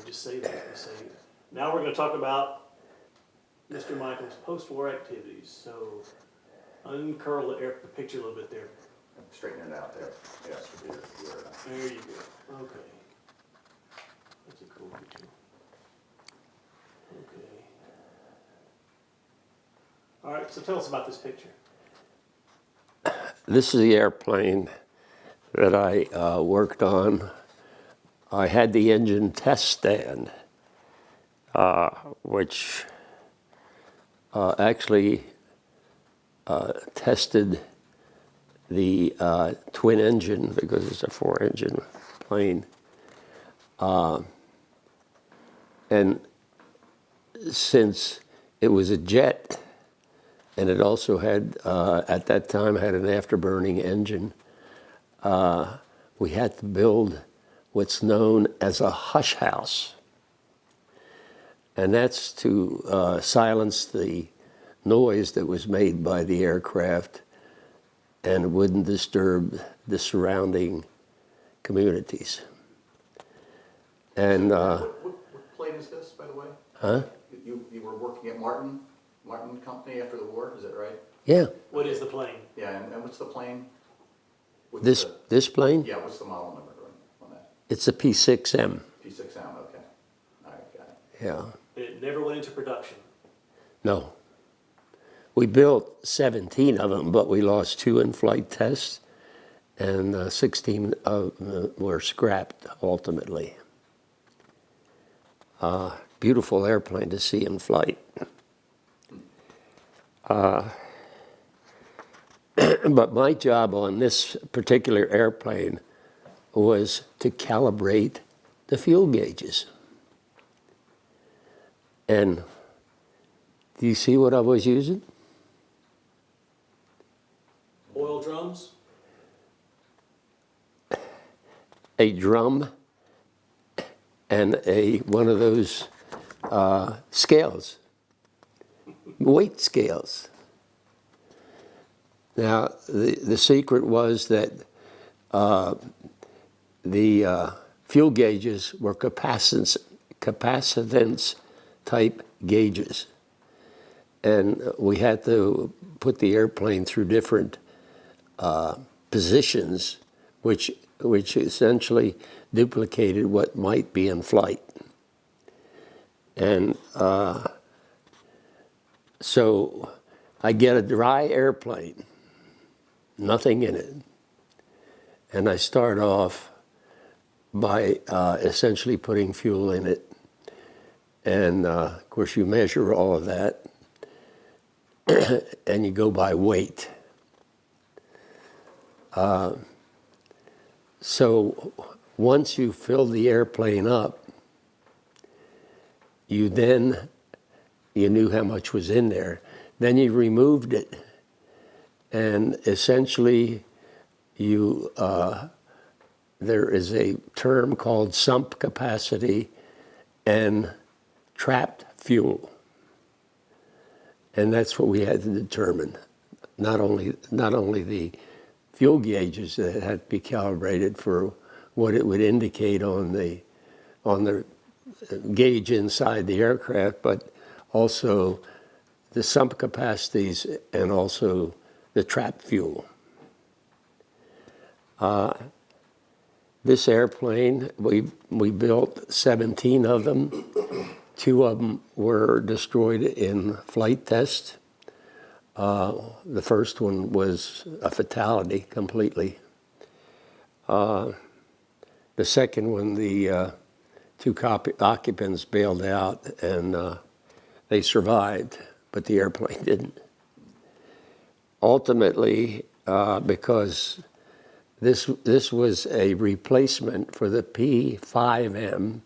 just say that. We say, now we're going to talk about Mr. Michael's post-war activities. So uncurl the picture a little bit there. Straighten it out there. Yes, There you go. Okay. That's a cool picture. Okay. All right, so tell us about this picture. This is the airplane that I worked on. I had the engine test stand, which actually tested the twin engine because it's a 4-engine plane. And since it was a jet, and it also had, at that time, had an afterburning engine, we had to build what's known as a hush house. And that's to silence the noise that was made by the aircraft and it wouldn't disturb the surrounding communities. And what plane is this, by the way? huh? You were working at Martin Company after the war, is that right? Yeah. What is the plane? Yeah, and what's the plane? This plane? Yeah, what's the model number on that? It's a P6M. P6M, okay. All right, got it. Yeah. It never went into production. No. We built 17 of them, but we lost 2 in flight tests, and 16 were scrapped ultimately. Beautiful airplane to see in flight. But my job on this particular airplane was to calibrate the fuel gauges. And do you see what I was using? Oil drums? A drum and one of those scales, weight scales. Now, the secret was that the fuel gauges were capacitance type gauges. And we had to put the airplane through different positions, which essentially duplicated what might be in flight. And so I get a dry airplane, nothing in it. And I start off by essentially putting fuel in it. And of course you measure all of that and you go by weight. So once you fill the airplane up, you knew how much was in there. Then you removed it, and essentially there is a term called sump capacity and trapped fuel. And that's what we had to determine. Not only the fuel gauges that had to be calibrated for what it would indicate on the gauge inside the aircraft, but also the sump capacities and also the trapped fuel. This airplane, we built 17 of them. 2 of them were destroyed in flight tests. The first one was a fatality completely. The second one, the 2 occupants bailed out and they survived, but the airplane didn't. Ultimately, because this was a replacement for the P5M,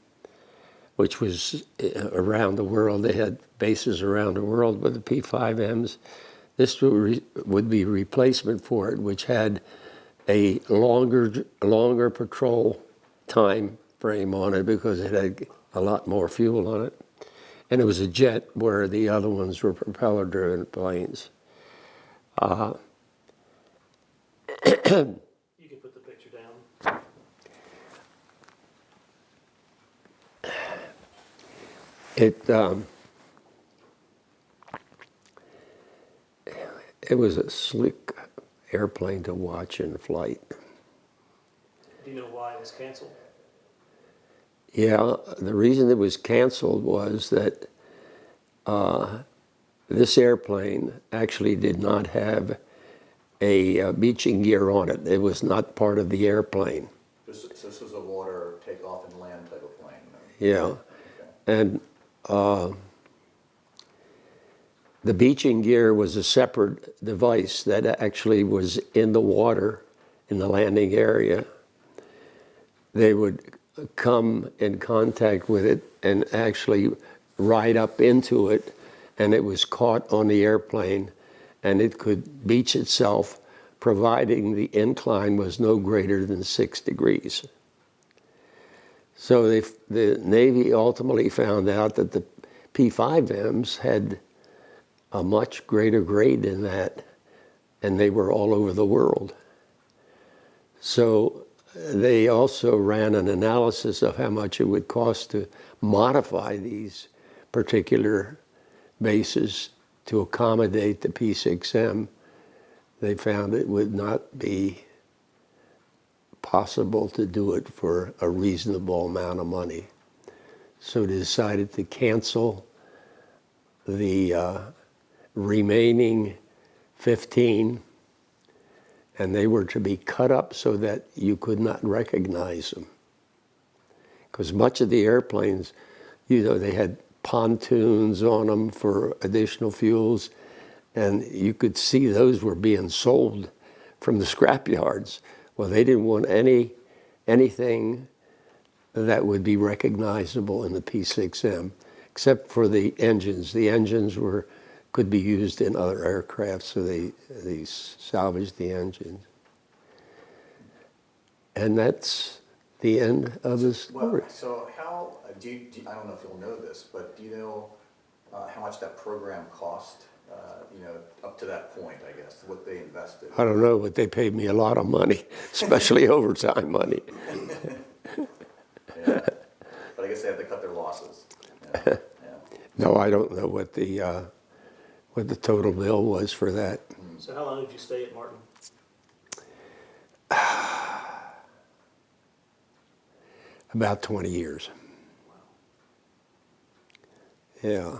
which was around the world. They had bases around the world with the P5Ms. This would be replacement for it, which had a longer patrol time frame on it because it had a lot more fuel on it. And it was a jet where the other ones were propeller-driven planes. You can put the picture down. It it was a slick airplane to watch in flight. Do you know why it was canceled? Yeah, the reason it was canceled was that this airplane actually did not have a beaching gear on it. It was not part of the airplane. This was a water takeoff and land type of plane. Yeah, Okay. and the beaching gear was a separate device that actually was in the water in the landing area. They would come in contact with it and actually ride up into it, and it was caught on the airplane, and it could beach itself providing the incline was no greater than 6 degrees. So the Navy ultimately found out that the P5Ms had a much greater grade than that, and they were all over the world. So they also ran an analysis of how much it would cost to modify these particular bases to accommodate the P6M. They found it would not be possible to do it for a reasonable amount of money. So they decided to cancel the remaining 15, and they were to be cut up so that you could not recognize them. Because much of the airplanes, you know, they had pontoons on them for additional fuels, and you could see those were being sold from the scrap yards. Well, they didn't want anything that would be recognizable in the P6M, except for the engines. The engines could be used in other aircraft, so they salvaged the engines. And that's the end of the story. Well, so how, I don't know if you'll know this, but do you know how much that program cost, up to that point, I guess, what they invested? I don't know, but they paid me a lot of money, especially overtime money. Yeah. But I guess they had to cut their losses. Yeah. No, I don't know what the total bill was for that. So how long did you stay at Martin? About 20 years. Yeah.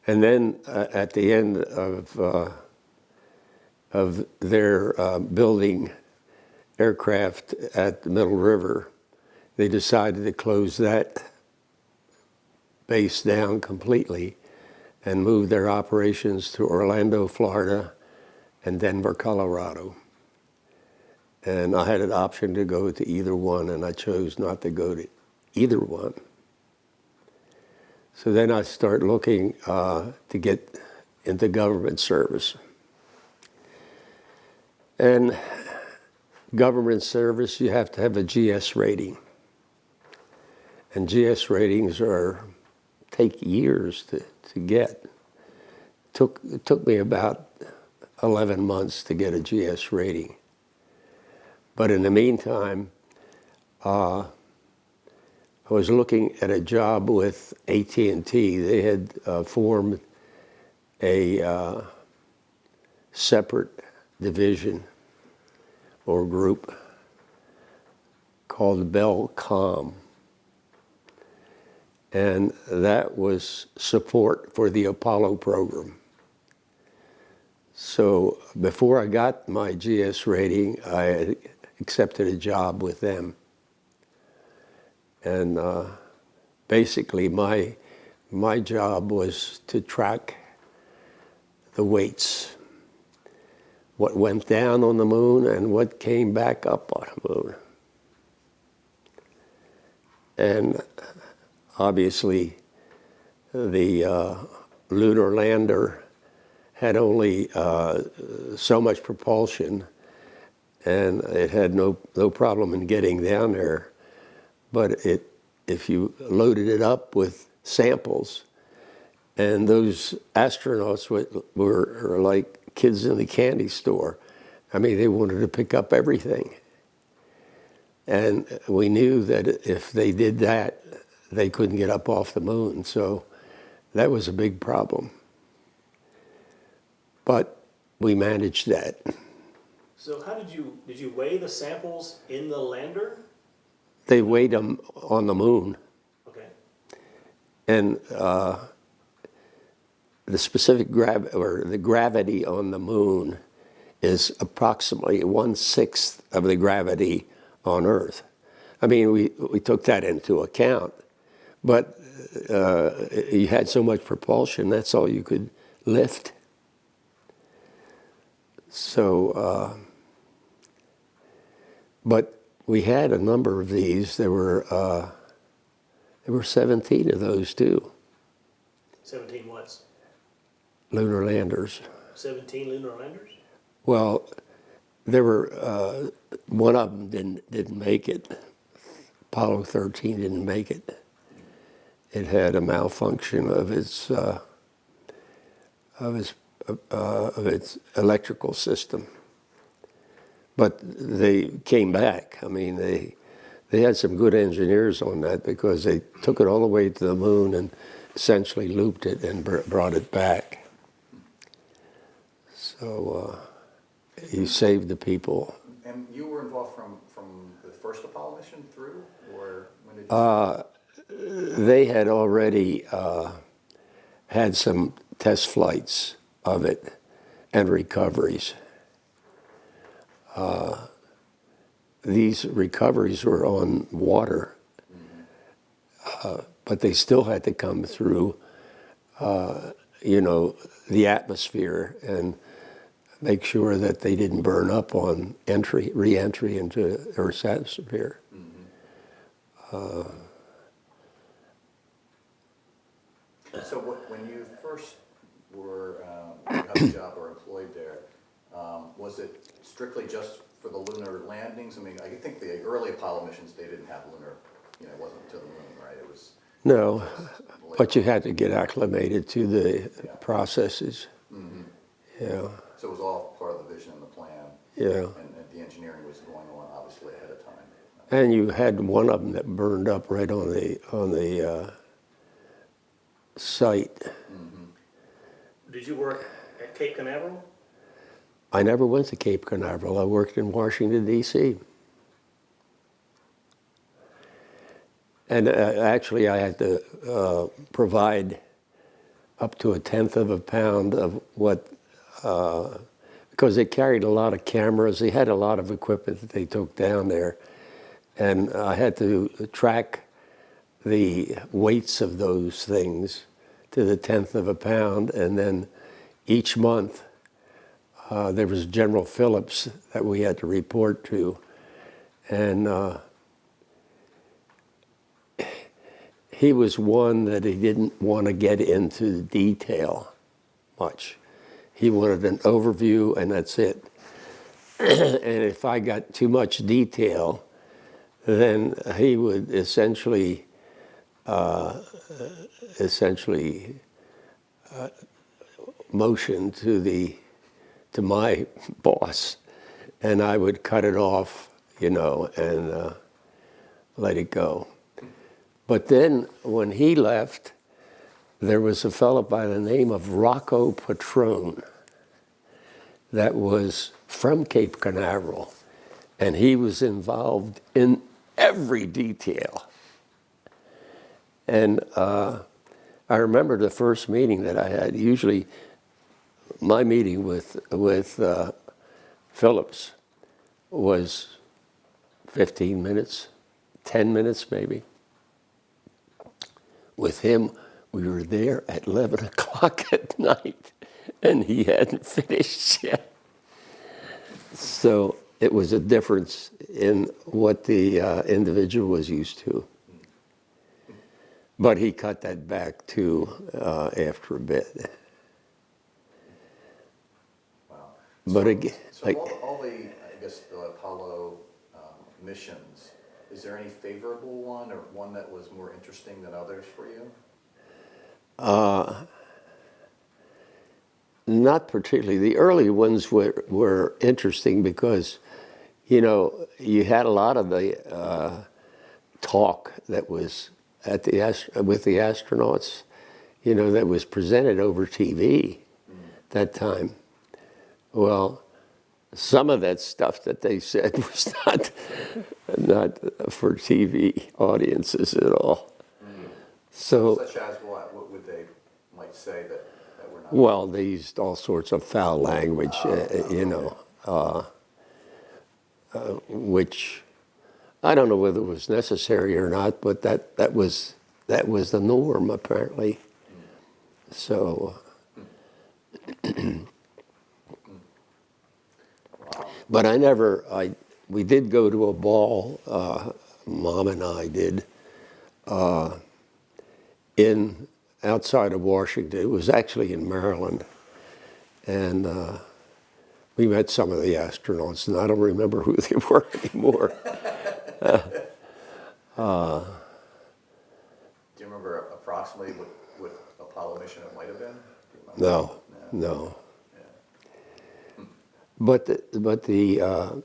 And then at the end of their building aircraft at the Middle River, they decided to close that base down completely and move their operations to Orlando, Florida, and Denver, Colorado. And I had an option to go to either one, and I chose not to go to either one. So then I start looking to get into government service. And government service, you have to have a GS rating. And GS ratings take years to get. It took me about 11 months to get a GS rating. But in the meantime, I was looking at a job with AT&T. They had formed a separate division or group called Bellcom. And that was support for the Apollo program. So before I got my GS rating, I accepted a job with them. And basically my job was to track the weights, what went down on the moon and what came back up on the moon. And obviously the lunar lander had only so much propulsion, and it had no problem in getting down there. But if you loaded it up with samples, and those astronauts were like kids in the candy store. I mean, they wanted to pick up everything. And we knew that if they did that, they couldn't get up off the moon. So That was a big problem. But we managed that. So how did you weigh the samples in the lander? They weighed them on the moon. Okay. And the specific the gravity on the moon is approximately 1/6 of the gravity on Earth. I mean, we took that into account, but you had so much propulsion, that's all you could lift. So, but we had a number of these. There were 17 of those too. 17 what? Lunar landers. 17 lunar landers? Well, there were one of them didn't make it. Apollo 13 didn't make it. It had a malfunction of its electrical system. But they came back. I mean, they had some good engineers on that because they took it all the way to the moon and essentially looped it and brought it back. So you saved the people. And you were involved from the first Apollo mission through, or when did you? They had already had some test flights of it and recoveries. These recoveries were on water, but they still had to come through, the atmosphere and make sure that they didn't burn up on re-entry into Earth's atmosphere. So when you first were got the job or employed there, was it strictly just for the lunar landings? I mean, I think the early Apollo missions, they didn't have lunar, it wasn't to the moon, right? It was. No, but you had to get acclimated to the processes. Yeah. So it was all part of the vision and the plan. Yeah. And the engineering was going on obviously ahead of time. And you had one of them that burned up right on the site. Did you work at Cape Canaveral? I never went to Cape Canaveral. I worked in Washington, D.C. And actually, I had to provide up to 1/10 of a pound of what, because they carried a lot of cameras. They had a lot of equipment that they took down there. And I had to track the weights of those things to the 1/10 of a pound. And then each month, there was General Phillips that we had to report to. And he was one that he didn't want to get into detail much. He wanted an overview and that's it. And if I got too much detail, then he would essentially motion to my boss, and I would cut it off, and let it go. But then when he left, there was a fellow by the name of Rocco Patrone that was from Cape Canaveral, and he was involved in every detail. And I remember the first meeting that I had. Usually my meeting with Phillips was 15 minutes, 10 minutes maybe. With him, we were there at 11 o'clock at night, and he hadn't finished yet. So it was a difference in what the individual was used to. But he cut that back too after a bit. Wow. But again, So like, all the, I guess, the Apollo missions, is there any favorable one or one that was more interesting than others for you? not particularly. The early ones were interesting because, you had a lot of the talk that was with the astronauts, that was presented over TV that time. Well, some of that stuff that they said was not for TV audiences at all. So, Such as what? What would they might say that we're not? well, they used all sorts of foul language, which I don't know whether it was necessary or not, but that was the norm apparently. So, but we did go to a ball, Mom and I did, outside of Washington. It was actually in Maryland. And we met some of the astronauts, and I don't remember who they were anymore. Do you remember approximately what Apollo mission it might have been? Do you remember? No. Yeah. But the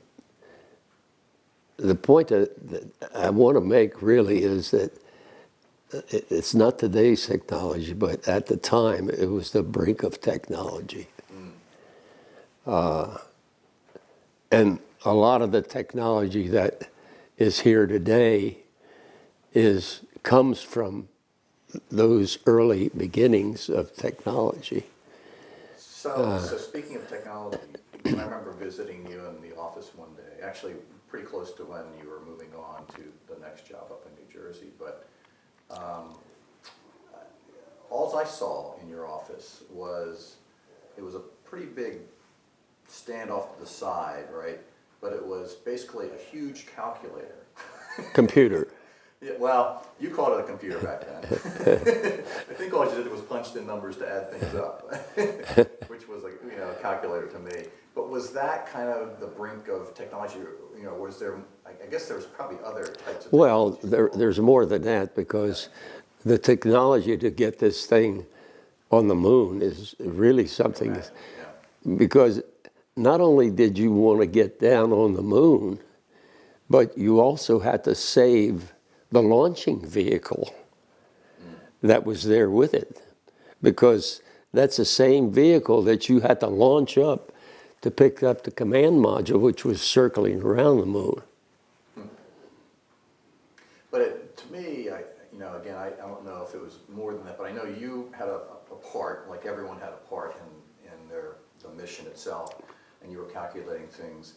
point that I want to make really is that it's not today's technology, but at the time it was the brink of technology. And a lot of the technology that is here today comes from those early beginnings of technology. So speaking of technology, I remember visiting you in the office one day, actually pretty close to when you were moving on to the next job up in New Jersey, but all I saw in your office was, it was a pretty big stand off to the side, right? But it was basically a huge calculator. Computer. Yeah, well, you called it a computer back then. I think all you did was punched in numbers to add things up, which was like, a calculator to me. But was that kind of the brink of technology? Was there, I guess there was probably other types of Well, technology. there's more than that, because the technology to get this thing on the moon is really something. Yeah. Because not only did you want to get down on the moon, but you also had to save the launching vehicle that was there with it, because that's the same vehicle that you had to launch up to pick up the command module, which was circling around the moon. But to me, again, I don't know if it was more than that, but I know you had a part, like everyone had a part in the mission itself, and you were calculating things.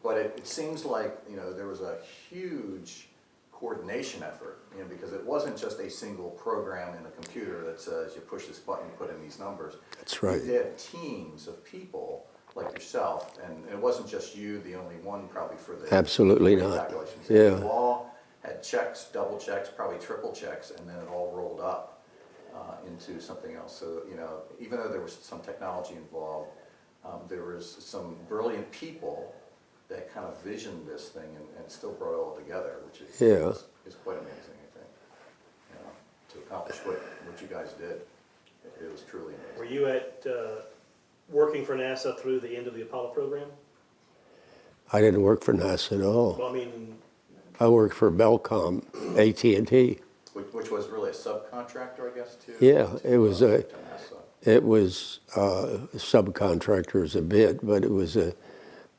But it seems like, there was a huge coordination effort, because it wasn't just a single program in a computer that says you push this button, you put in these numbers. That's right. You had teams of people like yourself, and it wasn't just you, the only one probably for the Absolutely not. calculations. Yeah. You all had checks, double checks, probably triple checks, and then it all rolled up into something else. So, even though there was some technology involved, there was some brilliant people that kind of visioned this thing and still brought it all together, which is quite amazing, I think. To accomplish what you guys did, it was truly amazing. Were you working for NASA through the end of the Apollo program? I didn't work for NASA at all. Well, I mean, I worked for Belcom, AT&T. Which was really a subcontractor, I guess, too? Yeah, it was to subcontractors a bit, but it was a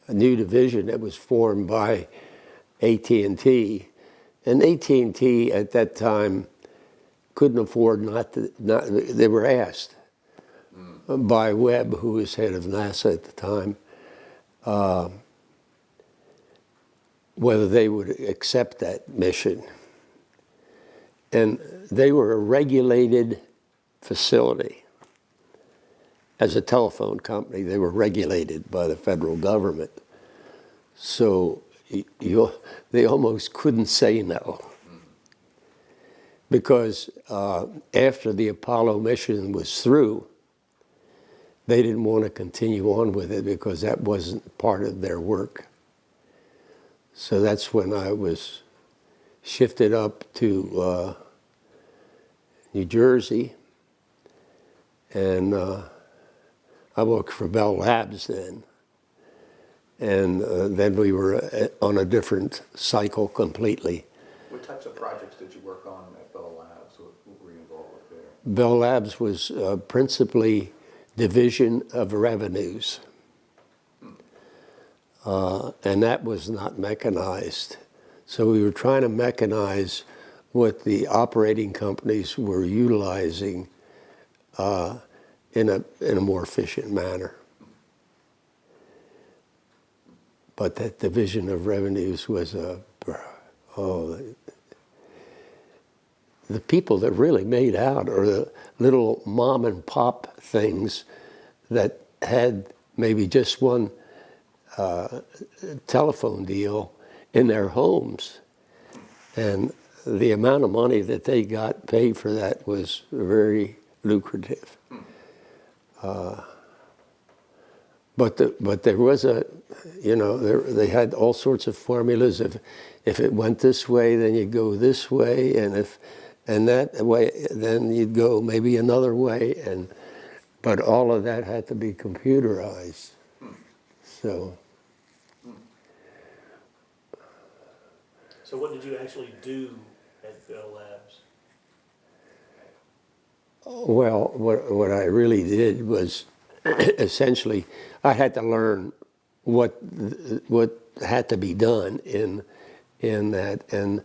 new division that was formed by AT&T. And AT&T at that time couldn't afford they were asked by Webb, who was head of NASA at the time, whether they would accept that mission. And they were a regulated facility. As a telephone company, they were regulated by the federal government. So they almost couldn't say no. Because after the Apollo mission was through, they didn't want to continue on with it because that wasn't part of their work. So that's when I was shifted up to New Jersey, and I worked for Bell Labs then. And then we were on a different cycle completely. What types of projects did you work on at Bell Labs? What were you involved with there? Bell Labs was principally division of revenues. And that was not mechanized. So we were trying to mechanize what the operating companies were utilizing in a more efficient manner. But that division of revenues was the people that really made out are the little mom and pop things that had maybe just one telephone deal in their homes. And the amount of money that they got paid for that was very lucrative. But there was they had all sorts of formulas. If it went this way, then you'd go this way, and that way, then you'd go maybe another way. But all of that had to be computerized. So what did you actually do at Bell Labs? well, what I really did was essentially I had to learn what had to be done in that, and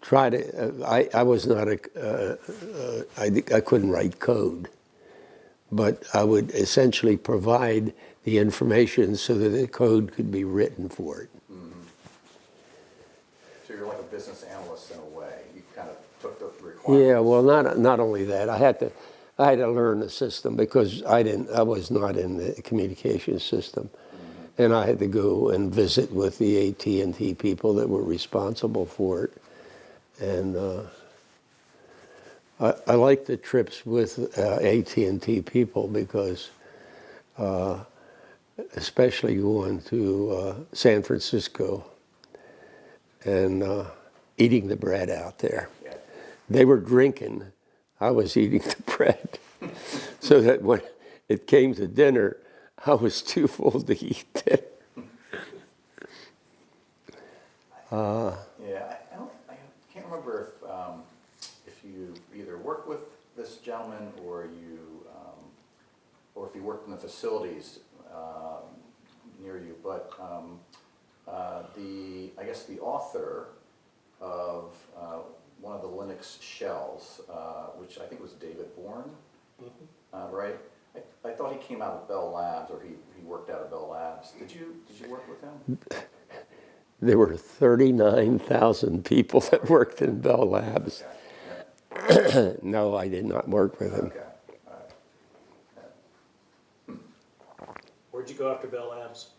try to. I was not I couldn't write code, but I would essentially provide the information so that the code could be written for it. Mm-hmm. So you're like a business analyst in a way. You kind of took the requirements. Yeah, well, not only that. I had to learn the system because I was not in the communication system, mm-hmm. and I had to go and visit with the AT&T people that were responsible for it, and I like the trips with AT&T people because. Especially going to San Francisco and eating the bread out there. Yeah. They were drinking, I was eating the bread. So that when it came to dinner, I was too full to eat dinner. Yeah, I can't remember if you either worked with this gentleman or if you worked in the facilities near you, but I guess the author of one of the Linux shells, which I think was David Bourne, mm-hmm. Right? I thought he came out of Bell Labs, or he worked out of Bell Labs. Did you work with him? There were 39,000 people that worked in Bell Labs. Okay. Yeah. No, I did not work with him. Okay. Where'd you go after Bell Labs?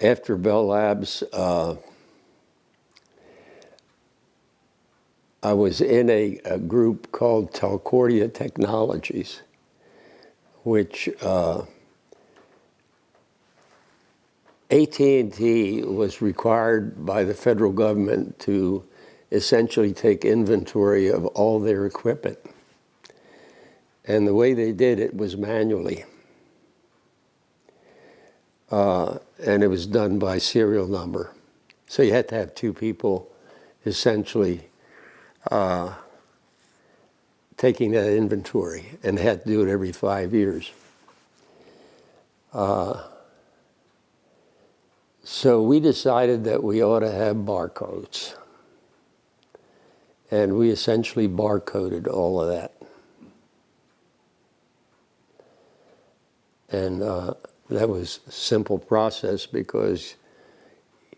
After Bell Labs, I was in a group called Telcordia Technologies, which AT&T was required by the federal government to essentially take inventory of all their equipment. And the way they did it was manually. And it was done by serial number. So you had to have two people essentially taking that inventory, and they had to do it every 5 years. So we decided that we ought to have barcodes. And we essentially barcoded all of that. And that was a simple process because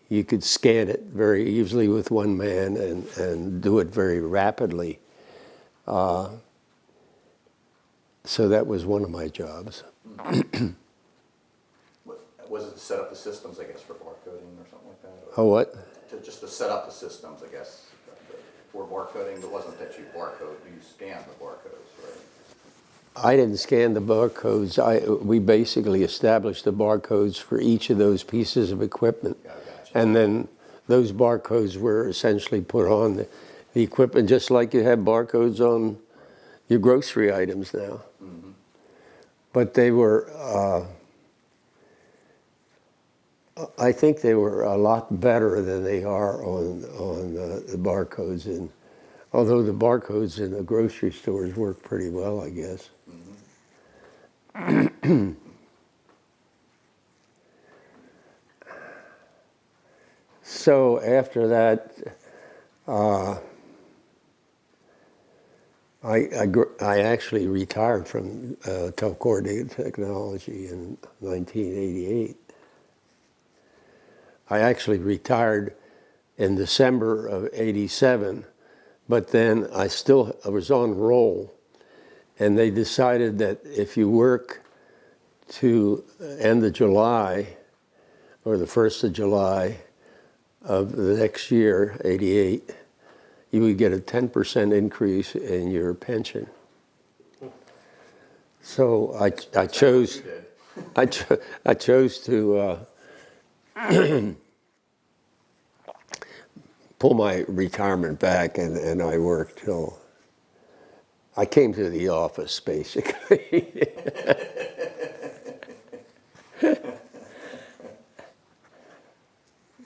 you could scan it very easily with one man and do it very rapidly. So that was one of my jobs. Was it to set up the systems, I guess, for barcoding or something like that? Oh, what? Just to set up the systems, I guess, for barcoding. It wasn't that you barcode, you scanned the barcodes, right? I didn't scan the barcodes. We basically established the barcodes for each of those pieces of equipment. Yeah, gotcha. And then those barcodes were essentially put on the equipment, just like you have barcodes on your grocery items now. Mm-hmm. But they were, I think they were a lot better than they are on the barcodes in Although the barcodes in the grocery stores work pretty well, I guess. So after that, I actually retired from telecoordinated technology in 1988. I actually retired in December of '87, but then I was on roll, and they decided that if you work to end of July or the 1st of July of the next year, '88, you would get a 10% increase in your pension. So I chose I chose to pull my retirement back, and I worked till I came to the office, basically.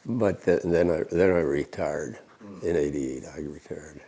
But then I retired in '88. I retired.